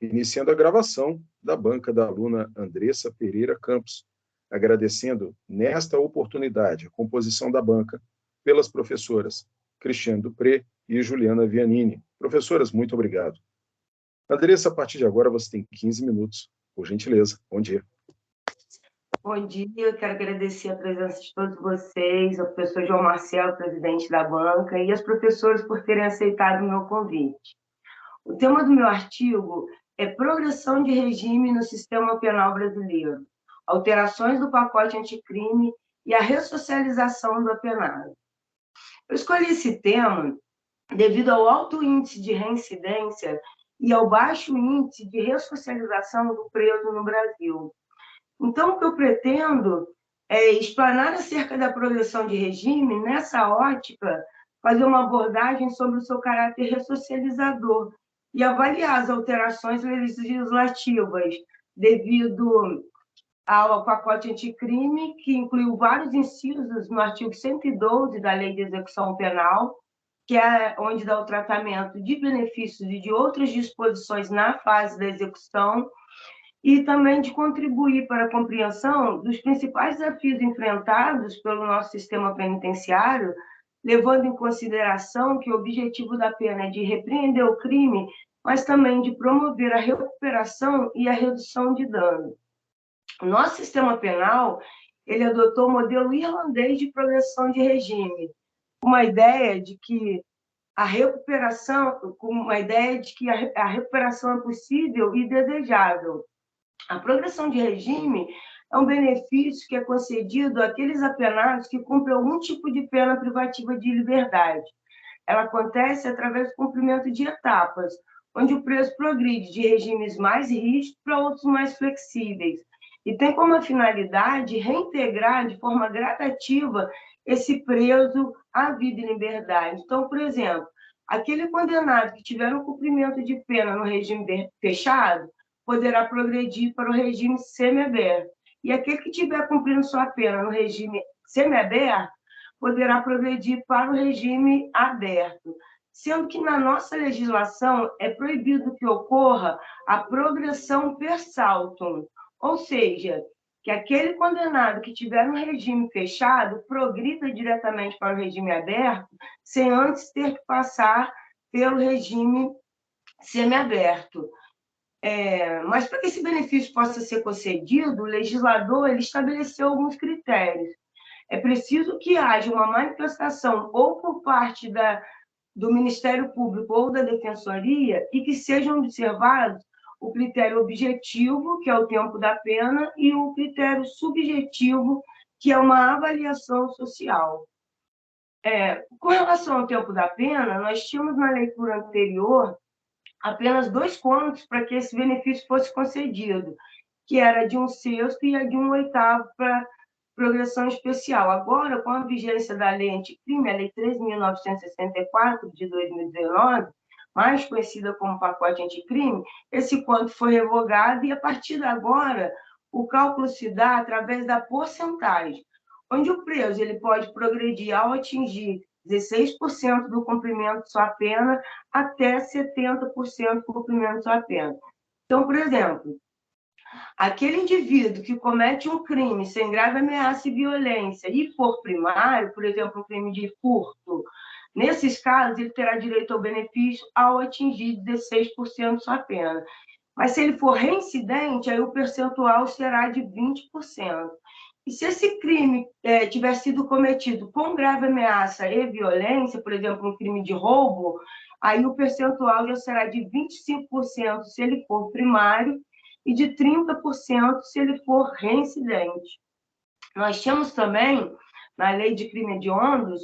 iniciando a gravação da banca da aluna Andressa Pereira Campos, agradecendo nesta oportunidade a composição da banca pelas professoras Cristiane Dupré e Juliana Vianini. Professoras, muito obrigado. Andressa, a partir de agora você tem 15 minutos, por gentileza. Bom dia. Bom dia, eu quero agradecer a presença de todos vocês, ao professor João Marcelo, presidente da banca, e as professoras por terem aceitado o meu convite. O tema do meu artigo é Progressão de regime no sistema penal brasileiro, alterações do pacote anticrime e a ressocialização do apenado. Eu escolhi esse tema devido ao alto índice de reincidência e ao baixo índice de ressocialização do preso no Brasil. Então, o que eu pretendo é explanar acerca da progressão de regime, nessa ótica, fazer uma abordagem sobre o seu caráter ressocializador e avaliar as alterações legislativas devido ao pacote anticrime, que incluiu vários incisos no artigo 112 da Lei de Execução Penal, que é onde dá o tratamento de benefícios e de outras disposições na fase da execução, e também de contribuir para a compreensão dos principais desafios enfrentados pelo nosso sistema penitenciário, levando em consideração que o objetivo da pena é de repreender o crime, mas também de promover a recuperação e a redução de dano. O nosso sistema penal, ele adotou o modelo irlandês de progressão de regime, uma ideia de que a recuperação é possível e desejável. A progressão de regime é um benefício que é concedido àqueles apenados que cumprem algum tipo de pena privativa de liberdade. Ela acontece através do cumprimento de etapas, onde o preso progride de regimes mais rígidos para outros mais flexíveis, e tem como finalidade reintegrar de forma gradativa esse preso à vida em liberdade. Então, por exemplo, aquele condenado que tiver um cumprimento de pena no regime fechado poderá progredir para o regime semiaberto. E aquele que estiver cumprindo sua pena no regime semiaberto poderá progredir para o regime aberto, sendo que na nossa legislação é proibido que ocorra a progressão per saltum, ou seja, que aquele condenado que tiver um regime fechado progrida diretamente para o regime aberto, sem antes ter que passar pelo regime semiaberto. Mas para que esse benefício possa ser concedido, o legislador ele estabeleceu alguns critérios. É preciso que haja uma manifestação ou por parte do Ministério Público ou da Defensoria e que sejam observados o critério objetivo, que é o tempo da pena, e o critério subjetivo, que é uma avaliação social. Com relação ao tempo da pena, nós tínhamos na leitura anterior apenas 2 quantos para que esse benefício fosse concedido, que era de 1/6 e a de 1/8 para progressão especial. Agora, com a vigência da Lei Anticrime, a Lei 13.964, de 2019, mais conhecida como pacote anticrime, esse quanto foi revogado e, a partir de agora, o cálculo se dá através da porcentagem, onde o preso ele pode progredir ao atingir 16% do cumprimento de sua pena até 70% do cumprimento de sua pena. Então, por exemplo, aquele indivíduo que comete um crime sem grave ameaça e violência e for primário, por exemplo, um crime de furto, nesses casos, ele terá direito ao benefício ao atingir 16% de sua pena. Mas se ele for reincidente, aí o percentual será de 20%. E se esse crime tiver sido cometido com grave ameaça e violência, por exemplo, um crime de roubo, aí o percentual já será de 25% se ele for primário e de 30% se ele for reincidente. Nós temos também, na lei de crime hediondos,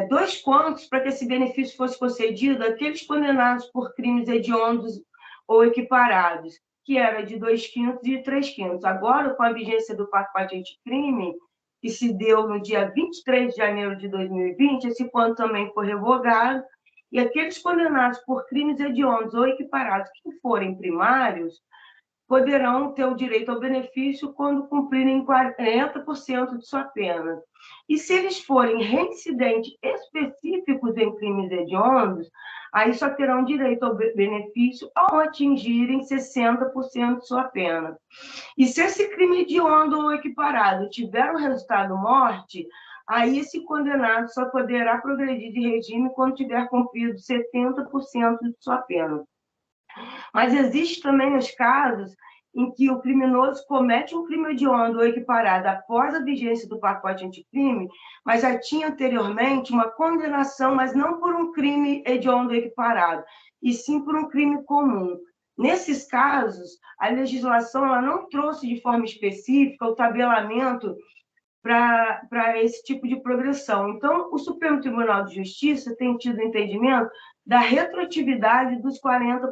2 quantos para que esse benefício fosse concedido àqueles condenados por crimes hediondos ou equiparados, que era de 2/5 e 3/5. Agora, com a vigência do pacote anticrime, que se deu no dia 23 de janeiro de 2020, esse quanto também foi revogado, e aqueles condenados por crimes hediondos ou equiparados que forem primários poderão ter o direito ao benefício quando cumprirem 40% de sua pena. E se eles forem reincidentes específicos em crimes hediondos, aí só terão direito ao benefício ao atingirem 60% de sua pena. E se esse crime hediondo ou equiparado tiver o resultado morte, aí esse condenado só poderá progredir de regime quando tiver cumprido 70% de sua pena. Mas existe também os casos em que o criminoso comete um crime hediondo ou equiparado após a vigência do pacote anticrime, mas já tinha anteriormente uma condenação, mas não por um crime hediondo ou equiparado, e sim por um crime comum. Nesses casos, a legislação ela não trouxe de forma específica o tabelamento para esse tipo de progressão. Então, o Supremo Tribunal de Justiça tem tido entendimento da retroatividade dos 40%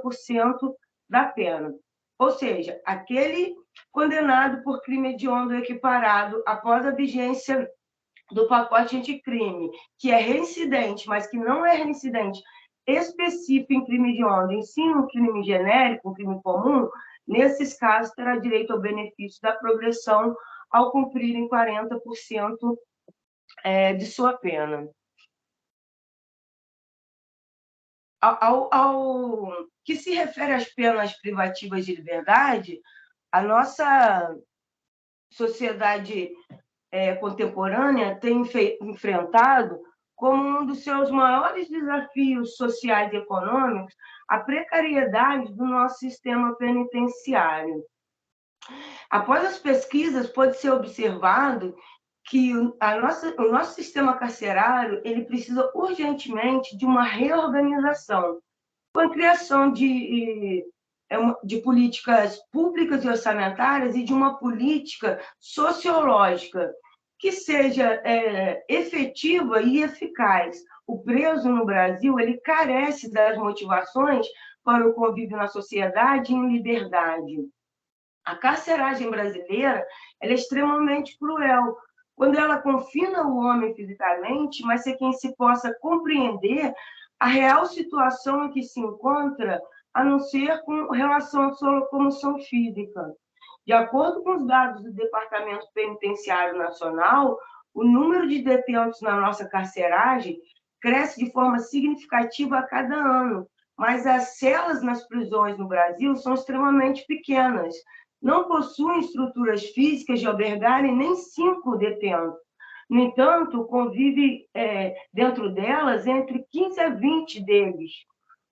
da pena. Ou seja, aquele condenado por crime hediondo equiparado após a vigência do pacote anticrime, que é reincidente, mas que não é reincidente específico em crime hediondo, em sim um crime genérico, um crime comum, nesses casos terá direito ao benefício da progressão ao cumprirem 40% de sua pena. Ao que se refere às penas privativas de liberdade, a nossa sociedade contemporânea tem enfrentado como um dos seus maiores desafios sociais e econômicos a precariedade do nosso sistema penitenciário. Após as pesquisas, pode ser observado que o nosso sistema carcerário ele precisa urgentemente de uma reorganização, com a criação de políticas públicas e orçamentárias e de uma política sociológica que seja efetiva e eficaz. O preso no Brasil ele carece das motivações para o convívio na sociedade em liberdade. A carceragem brasileira ela é extremamente cruel, quando ela confina o homem fisicamente, mas sem que se possa compreender a real situação em que se encontra, a não ser com relação à sua locomoção física. De acordo com os dados do Departamento Penitenciário Nacional, o número de detentos na nossa carceragem cresce de forma significativa a cada ano, mas as celas nas prisões no Brasil são extremamente pequenas, não possuem estruturas físicas de albergarem nem 5 detentos. No entanto, convive dentro delas entre 15 a 20 deles,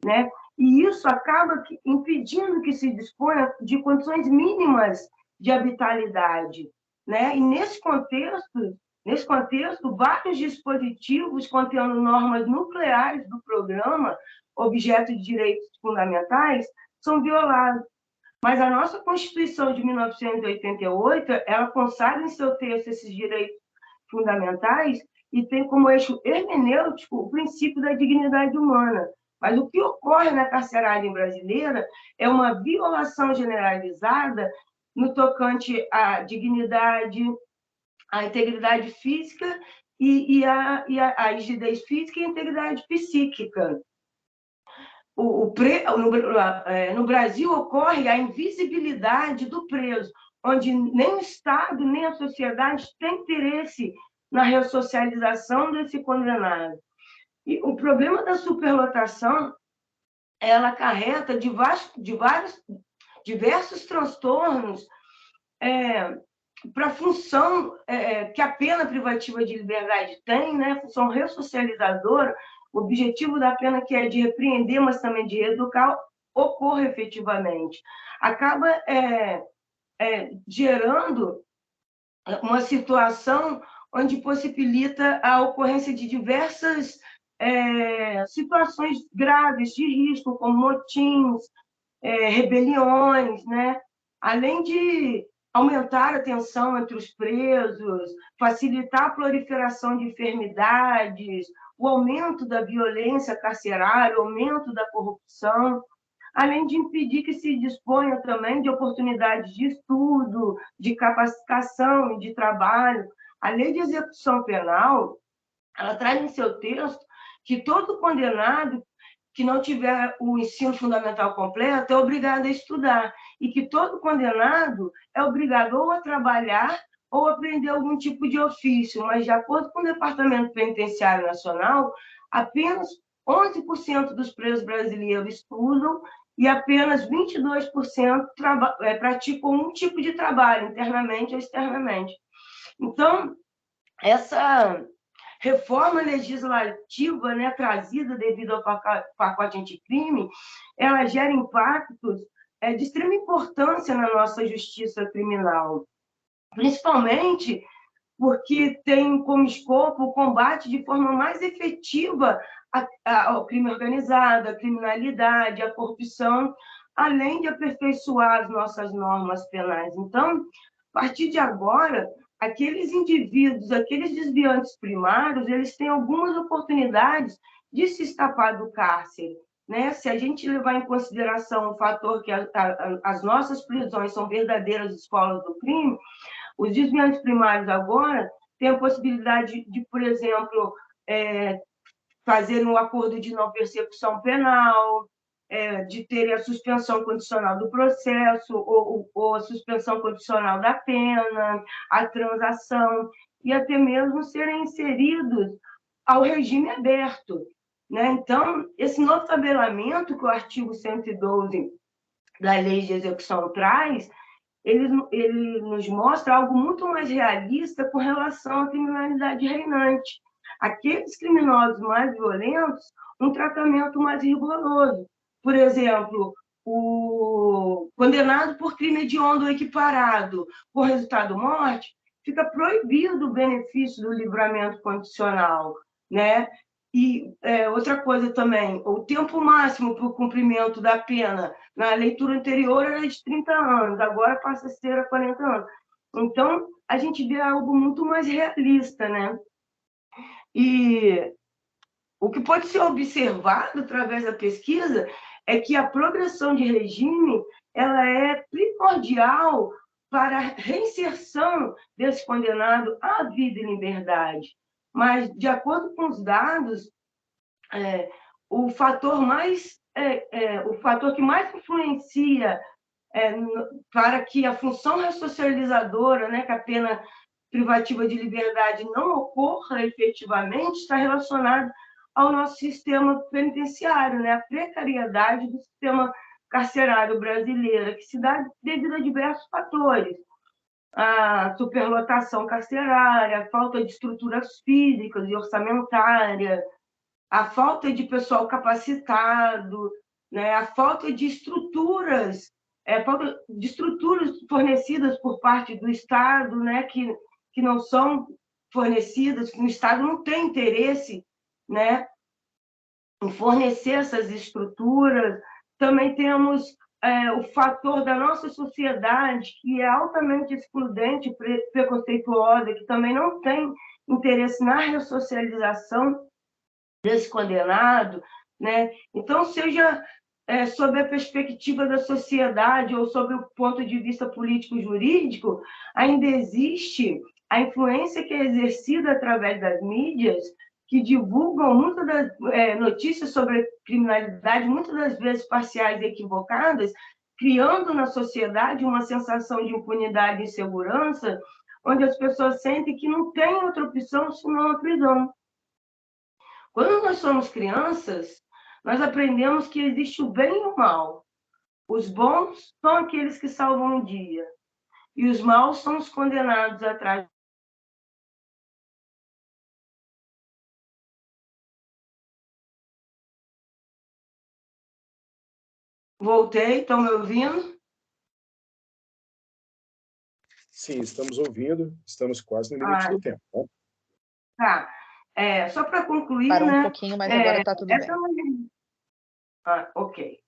né? E isso acaba impedindo que se disponha de condições mínimas de habitabilidade, né? E nesse contexto, vários dispositivos contendo normas nucleares do programa, objeto de direitos fundamentais, são violados. Mas a nossa Constituição de 1988, ela consagra em seu texto esses direitos fundamentais e tem como eixo hermenêutico o princípio da dignidade humana. Mas o que ocorre na carceragem brasileira é uma violação generalizada no tocante à dignidade, à integridade física e à rigidez física e à integridade psíquica. No Brasil ocorre a invisibilidade do preso, onde nem o Estado, nem a sociedade tem interesse na ressocialização desse condenado. E o problema da superlotação, ela acarreta diversos transtornos para a função que a pena privativa de liberdade tem, né? Função ressocializadora. O objetivo da pena, que é de repreender, mas também de educar, ocorre efetivamente. Acaba gerando uma situação onde possibilita a ocorrência de diversas situações graves de risco, como motins, rebeliões, né? Além de aumentar a tensão entre os presos, facilitar a proliferação de enfermidades, o aumento da violência carcerária, o aumento da corrupção, além de impedir que se disponha também de oportunidades de estudo, de capacitação e de trabalho. A Lei de Execução Penal, ela traz em seu texto que todo condenado que não tiver o ensino fundamental completo é obrigado a estudar, e que todo condenado é obrigado ou a trabalhar ou aprender algum tipo de ofício, mas, de acordo com o Departamento Penitenciário Nacional, apenas 11% dos presos brasileiros estudam e apenas 22% praticam um tipo de trabalho, internamente ou externamente. Então, essa reforma legislativa, né, trazida devido ao pacote anticrime, ela gera impactos de extrema importância na nossa justiça criminal, principalmente porque tem como escopo o combate de forma mais efetiva ao crime organizado, à criminalidade, à corrupção, além de aperfeiçoar as nossas normas penais. Então, a partir de agora, aqueles indivíduos, aqueles desviantes primários, eles têm algumas oportunidades de se escapar do cárcere, né? Se a gente levar em consideração o fator que as nossas prisões são verdadeiras escolas do crime, os desviantes primários agora têm a possibilidade de, por exemplo, fazer um acordo de não persecução penal, de ter a suspensão condicional do processo ou a suspensão condicional da pena, a transação, e até mesmo serem inseridos ao regime aberto, né? Então, esse novo tabelamento que o artigo 112 da Lei de Execução traz, ele nos mostra algo muito mais realista com relação à criminalidade reinante. Aqueles criminosos mais violentos, um tratamento mais rigoroso. Por exemplo, o condenado por crime hediondo ou equiparado com resultado morte, fica proibido o benefício do livramento condicional, né? E outra coisa também, o tempo máximo para o cumprimento da pena, na leitura anterior era de 30 anos, agora passa a ser a 40 anos. Então, a gente vê algo muito mais realista, né? E o que pode ser observado através da pesquisa é que a progressão de regime ela é primordial para a reinserção desse condenado à vida em liberdade. Mas, de acordo com os dados, o fator que mais influencia para que a função ressocializadora, né, que a pena privativa de liberdade não ocorra efetivamente, está relacionado ao nosso sistema penitenciário, né, a precariedade do sistema carcerário brasileiro, que se dá devido a diversos fatores. A superlotação carcerária, a falta de estruturas físicas e orçamentárias, a falta de pessoal capacitado, né, a falta de estruturas, fornecidas por parte do Estado, né, que não são fornecidas, o Estado não tem interesse, né, em fornecer essas estruturas. Também temos o fator da nossa sociedade, que é altamente excludente, preconceituosa, que também não tem interesse na ressocialização desse condenado, né? Então, seja sob a perspectiva da sociedade ou sob o ponto de vista político-jurídico, ainda existe a influência que é exercida através das mídias, que divulgam muitas das notícias sobre a criminalidade, muitas das vezes parciais e equivocadas, criando na sociedade uma sensação de impunidade e insegurança, onde as pessoas sentem que não tem outra opção senão a prisão. Quando nós somos crianças, nós aprendemos que existe o bem e o mal. Os bons são aqueles que salvam o dia, e os maus são os condenados atrás. Voltei, estão me ouvindo? Sim, estamos ouvindo, estamos quase no limite do tempo. Tá. Só para concluir, Parou né? Um pouquinho, mas agora está tudo bem. Ok.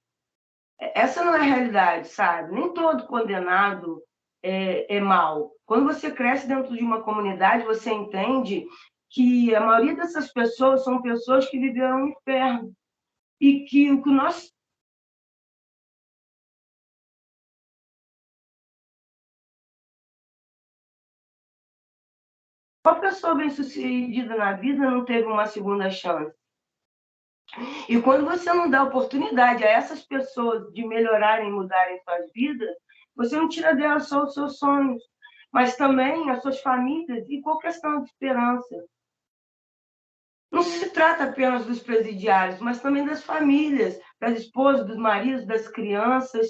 Essa não é a realidade, sabe? Nem todo condenado é mau. Quando você cresce dentro de uma comunidade, você entende que a maioria dessas pessoas são pessoas que viveram no inferno. E que o que nós... Qual pessoa bem-sucedida na vida não teve uma segunda chance? E quando você não dá oportunidade a essas pessoas de melhorarem e mudarem suas vidas, você não tira delas só os seus sonhos, mas também as suas famílias e qualquer questão de esperança. Não se trata apenas dos presidiários, mas também das famílias, das esposas, dos maridos, das crianças.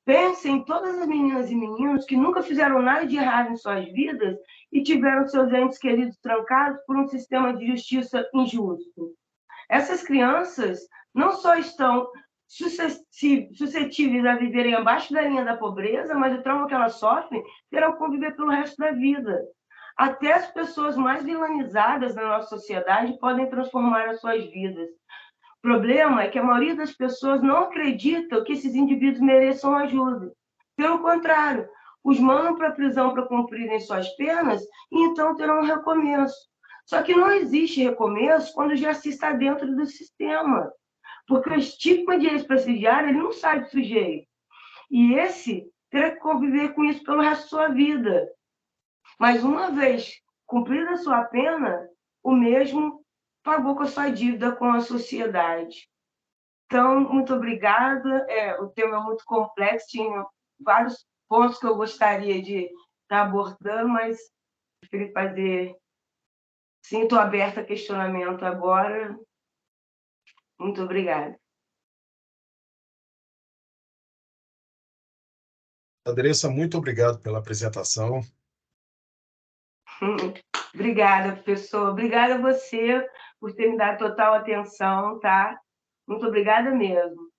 Pense em todas as meninas e meninos que nunca fizeram nada de errado em suas vidas e tiveram seus entes queridos trancados por um sistema de justiça injusto. Essas crianças não só estão suscetíveis a viverem abaixo da linha da pobreza, mas o trauma que elas sofrem terão que conviver pelo resto da vida. Até as pessoas mais vilanizadas na nossa sociedade podem transformar as suas vidas. O problema é que a maioria das pessoas não acreditam que esses indivíduos mereçam ajuda. Pelo contrário, os mandam para a prisão para cumprirem suas penas e então terão um recomeço. Só que não existe recomeço quando já se está dentro do sistema, porque o estigma de ex-presidiário ele não sai do sujeito. E esse terá que conviver com isso pelo resto da sua vida. Mas uma vez cumprida a sua pena, o mesmo pagou com a sua dívida com a sociedade. Então, muito obrigada. O tema é muito complexo, tinha vários pontos que eu gostaria de estar abordando, mas preferi fazer. Sim, estou aberta a questionamento agora. Muito obrigada. Andressa, muito obrigado pela apresentação. Obrigada, professor. Obrigada a você por ter me dado total atenção, tá? Muito obrigada mesmo.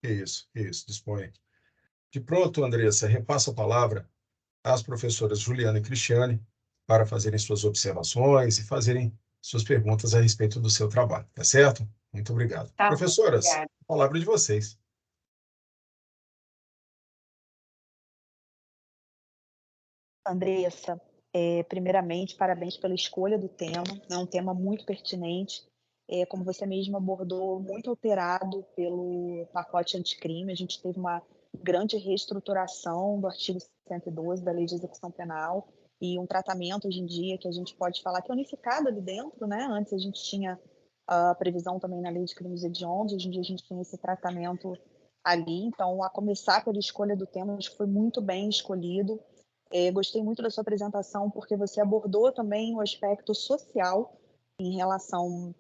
Isso, disponha. De pronto, Andressa, repasso a palavra às professoras Juliana e Cristiane para fazerem suas observações e fazerem suas perguntas a respeito do seu trabalho, tá certo? Muito obrigado. Tá, Professoras, obrigada. a palavra é de vocês. Andressa, primeiramente, parabéns pela escolha do tema, é um tema muito pertinente, como você mesma abordou, muito alterado pelo pacote anticrime, a gente teve uma grande reestruturação do artigo 112 da Lei de Execução Penal e um tratamento hoje em dia que a gente pode falar que é unificado ali dentro, né? Antes a gente tinha a previsão também na Lei de Crimes Hediondos, hoje em dia a gente tem esse tratamento ali, então, a começar pela escolha do tema, acho que foi muito bem escolhido. Gostei muito da sua apresentação, porque você abordou também o aspecto social em relação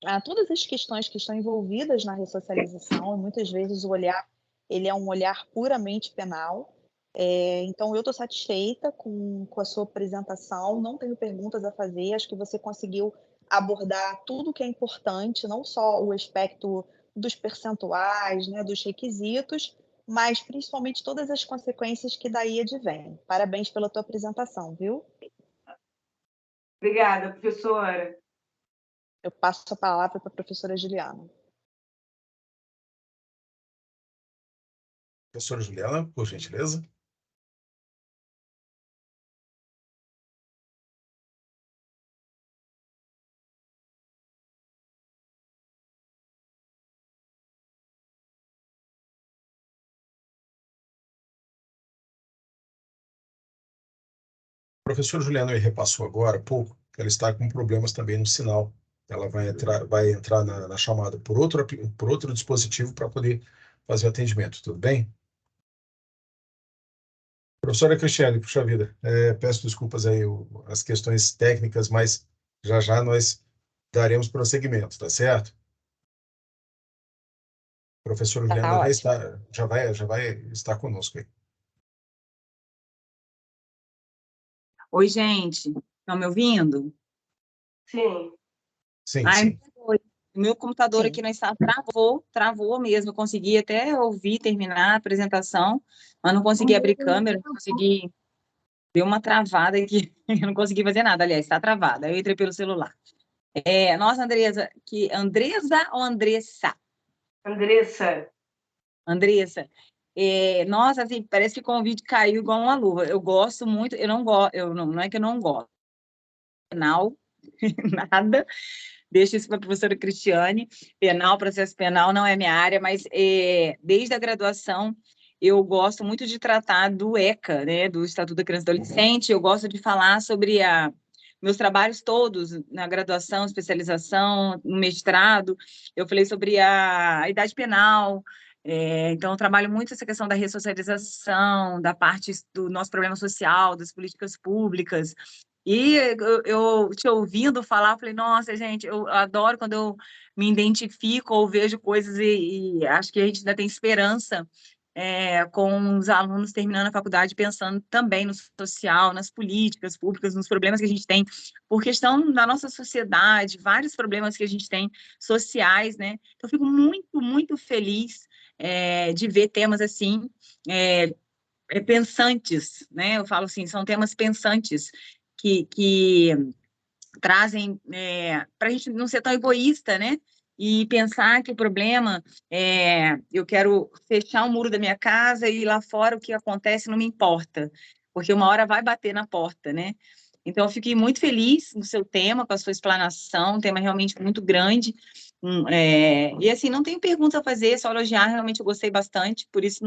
a todas as questões que estão envolvidas na ressocialização, e muitas vezes o olhar ele é um olhar puramente penal. Então, eu estou satisfeita com a sua apresentação, não tenho perguntas a fazer, acho que você conseguiu abordar tudo que é importante, não só o aspecto dos percentuais, né, dos requisitos, mas principalmente todas as consequências que daí advêm. Parabéns pela tua apresentação, viu? Obrigada, professora. Eu passo a palavra para a professora Juliana. Professora Juliana, por gentileza. A professora Juliana me repassou agora há pouco que ela está com problemas também no sinal. Ela vai entrar na chamada por outro dispositivo para poder fazer o atendimento, tudo bem? Professora Cristiane, puxa vida, peço desculpas aí as questões técnicas, mas já nós daremos prosseguimento, tá certo? A professora Juliana já vai estar conosco aí. Oi, gente, estão me ouvindo? Sim. Sim, Ai, sim. o meu computador aqui não está, travou mesmo, eu consegui até ouvir, terminar a apresentação, mas não consegui abrir câmera, não consegui, deu uma travada aqui, eu não consegui fazer nada, aliás, está travada, eu entrei pelo celular. Nossa, Andressa ou Andressa? Andressa. Andressa. Nossa, assim, parece que o convite caiu igual uma luva. Eu gosto muito, não é que eu não gosto, penal, nada. Deixo isso para a professora Cristiane. Penal, processo penal não é minha área, mas desde a graduação eu gosto muito de tratar do ECA, né, do Estatuto da Criança e do Adolescente. Eu gosto de falar sobre meus trabalhos todos, na graduação, especialização, no mestrado, eu falei sobre a idade penal. Então, eu trabalho muito essa questão da ressocialização, da parte do nosso problema social, das políticas públicas. E eu te ouvindo falar, eu falei, nossa, gente, eu adoro quando eu me identifico ou vejo coisas e acho que a gente ainda tem esperança com os alunos terminando a faculdade, pensando também no social, nas políticas públicas, nos problemas que a gente tem, por questão da nossa sociedade, vários problemas que a gente tem sociais, né? Então, eu fico muito, muito feliz de ver temas assim, pensantes, né? Eu falo assim, são temas pensantes que trazem para a gente não ser tão egoísta, né? E pensar que o problema eu quero fechar o muro da minha casa e lá fora o que acontece não me importa, porque uma hora vai bater na porta, né? Então, eu fiquei muito feliz no seu tema, com a sua explanação, um tema realmente muito grande. E assim, não tenho pergunta a fazer, só elogiar, realmente eu gostei bastante, por isso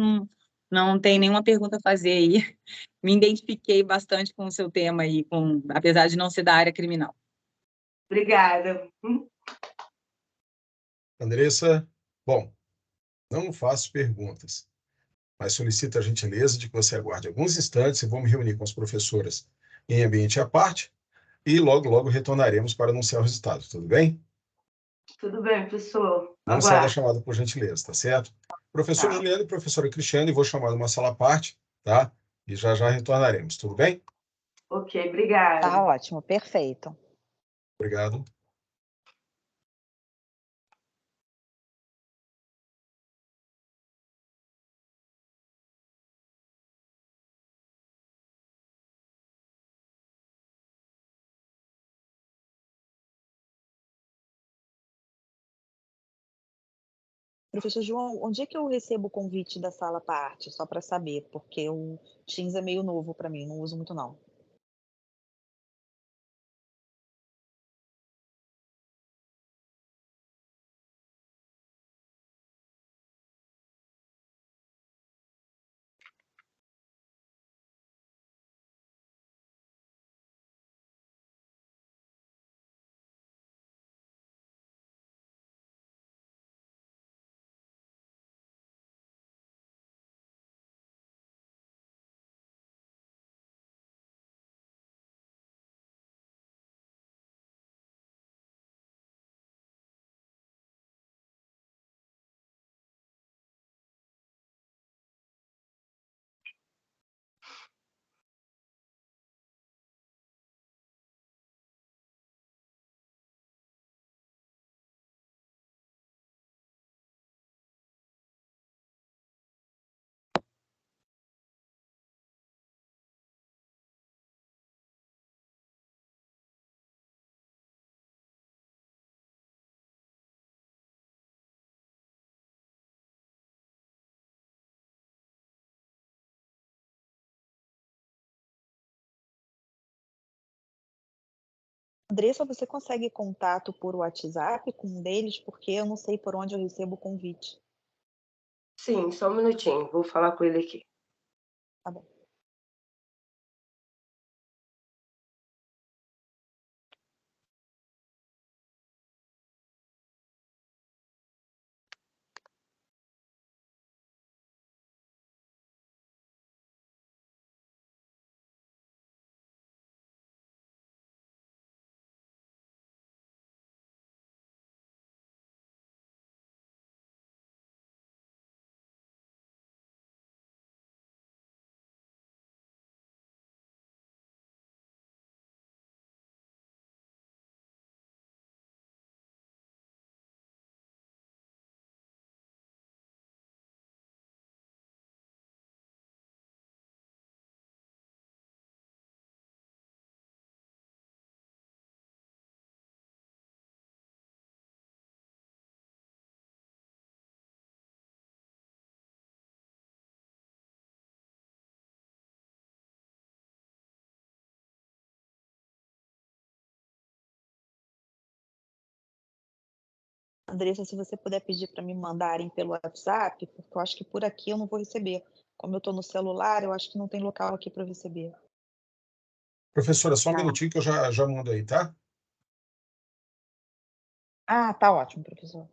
não tem nenhuma pergunta a fazer aí. Me identifiquei bastante com o seu tema aí, apesar de não ser da área criminal. Obrigada. Andressa, bom, não faço perguntas, mas solicito a gentileza de que você aguarde alguns instantes e vou me reunir com as professoras em ambiente à parte e logo, logo retornaremos para anunciar o resultado, tudo bem? Tudo bem, professor. Não saia da Aguardo. chamada, por gentileza, tá certo? Professor Tá. Juliano e professora Cristiane, vou chamar numa sala à parte, tá? E já já retornaremos, tudo bem? Ok, obrigada. Tá ótimo, perfeito. Obrigado. Professor João, onde é que eu recebo o convite da sala à parte? Só para saber, porque o Teams é meio novo para mim, não uso muito não. Andressa, você consegue contato por WhatsApp com um deles? Porque eu não sei por onde eu recebo o convite. Sim, só um minutinho. Vou falar com ele aqui. Tá bom. Andressa, se você puder pedir para me mandarem pelo WhatsApp, porque eu acho que por aqui eu não vou receber. Como eu estou no celular, eu acho que não tem local aqui para receber. Professora, só um Tá. minutinho que eu já mando aí, tá? Ah, tá ótimo, professor.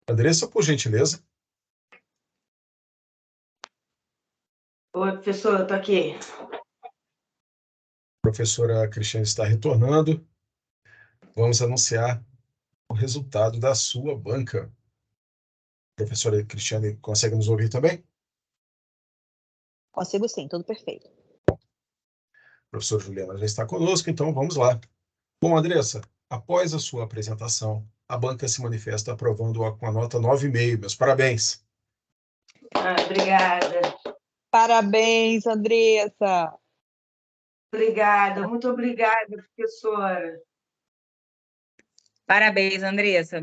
Andressa, por gentileza. Oi, professor, eu estou aqui. A professora Cristiane está retornando. Vamos anunciar o resultado da sua banca. Professora Cristiane, consegue nos ouvir também? Consigo sim, tudo perfeito. Professor Juliana já está conosco, então vamos lá. Bom, Andressa, após a sua apresentação, a banca se manifesta aprovando-a com a nota 9,5. Meus parabéns. Obrigada. Parabéns, Andressa. Obrigada, muito obrigada, professora. Parabéns, Andressa.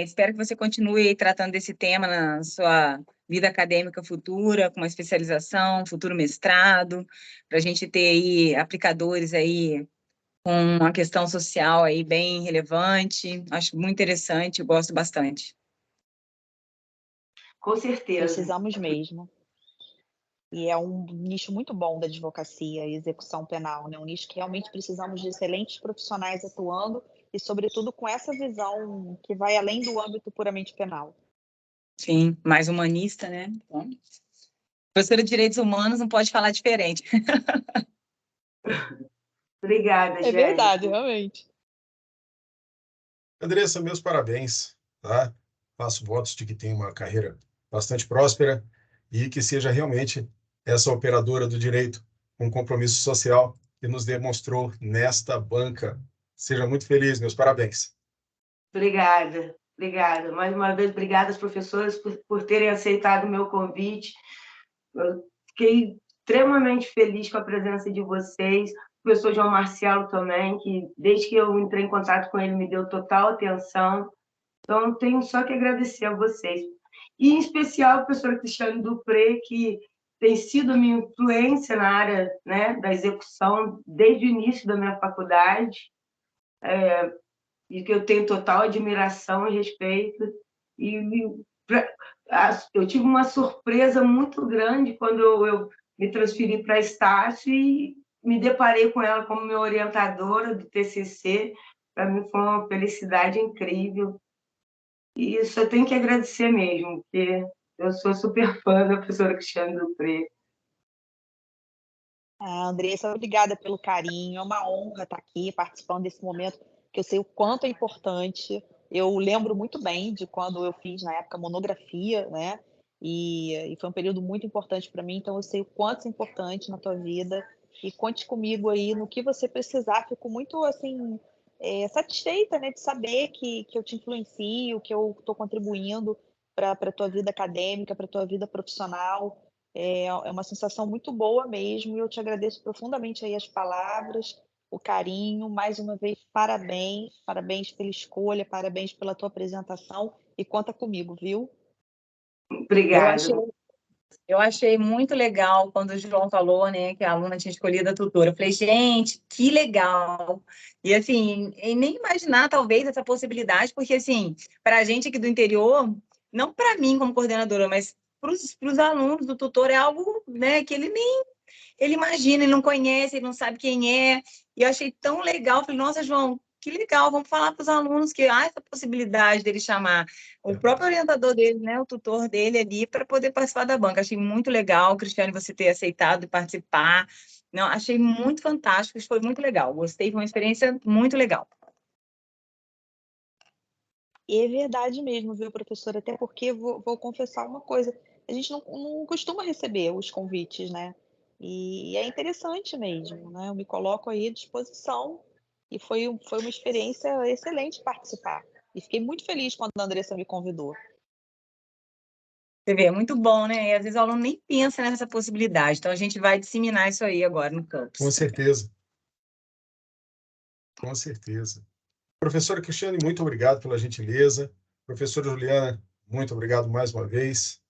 Espero que você continue tratando desse tema na sua vida acadêmica futura, com uma especialização, futuro mestrado, para a gente ter aí aplicadores aí com uma questão social aí bem relevante. Acho muito interessante, eu gosto bastante. Com certeza. Precisamos mesmo. E é um nicho muito bom da advocacia e execução penal, né? Um nicho que realmente precisamos de excelentes profissionais atuando e, sobretudo, com essa visão que vai além do âmbito puramente penal. Sim, mais humanista, né? Bom, professora de Direitos Humanos não pode falar diferente. Obrigada, gente. É verdade, realmente. Andressa, meus parabéns, tá? Faço votos de que tenha uma carreira bastante próspera e que seja realmente essa operadora do direito com compromisso social que nos demonstrou nesta banca. Seja muito feliz, meus parabéns. Obrigada, obrigada. Mais uma vez, obrigada às professoras por terem aceitado o meu convite. Eu fiquei extremamente feliz com a presença de vocês. O professor João Marcelo também, que desde que eu entrei em contato com ele me deu total atenção. Então, tenho só que agradecer a vocês. E, em especial, a professora Cristiane Dupré, que tem sido a minha influência na área, né, da execução desde o início da minha faculdade, e que eu tenho total admiração e respeito. E eu tive uma surpresa muito grande quando eu me transferi para Estácio e me deparei com ela como minha orientadora do TCC. Para mim foi uma felicidade incrível. E isso eu tenho que agradecer mesmo, porque eu sou super fã da professora Cristiane Dupré. Andressa, obrigada pelo carinho. É uma honra estar aqui participando desse momento, que eu sei o quanto é importante. Eu lembro muito bem de quando eu fiz, na época, monografia, né? E foi um período muito importante para mim, então eu sei o quanto é importante na tua vida. E conte comigo aí no que você precisar. Fico muito, assim, satisfeita, né, de saber que eu te influencio, que eu estou contribuindo para a tua vida acadêmica, para a tua vida profissional. É uma sensação muito boa mesmo, e eu te agradeço profundamente aí as palavras, o carinho. Mais uma vez, parabéns, parabéns pela escolha, parabéns pela tua apresentação, e conta comigo, viu? Obrigada. Eu achei muito legal quando o João falou, né, que a aluna tinha escolhido a tutora. Eu falei, gente, que legal! E assim, e nem imaginar talvez essa possibilidade, porque assim, para a gente aqui do interior, não para mim como coordenadora, mas para os alunos do tutor é algo, né, que ele imagina, ele não conhece, ele não sabe quem é. E eu achei tão legal, falei, nossa, João, que legal, vamos falar para os alunos que há essa possibilidade dele chamar o próprio orientador dele, né, o tutor dele ali, para poder participar da banca. Achei muito legal, Cristiane, você ter aceitado participar. Não, achei muito fantástico, foi muito legal. Gostei, foi uma experiência muito legal. E é verdade mesmo, viu, professora? Até porque vou confessar uma coisa: a gente não costuma receber os convites, né? E é interessante mesmo, né? Eu me coloco aí à disposição, e foi uma experiência excelente participar. E fiquei muito feliz quando a Andressa me convidou. Você vê, é muito bom, né? E às vezes o aluno nem pensa nessa possibilidade. Então, a gente vai disseminar isso aí agora no campus. Com certeza. Com certeza. Professora Cristiane, muito obrigado pela gentileza. Professora Juliana, muito obrigado mais uma vez.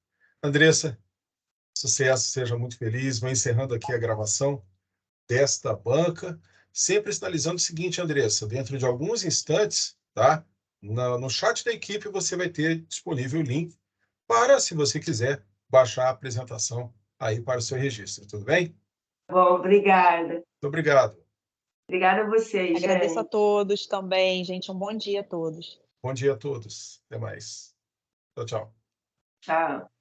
Andressa, sucesso, seja muito feliz. Vou encerrando aqui a gravação desta banca, sempre sinalizando o seguinte, Andressa, dentro de alguns instantes, tá? No chat da equipe você vai ter disponível o link para, se você quiser, baixar a apresentação aí para o seu registro, tudo bem? Bom, obrigada. Muito obrigado. Obrigada a vocês, Agradeço gente. a todos também, gente. Um bom dia a todos. Bom dia a todos. Até mais. Tchau, tchau. Tchau.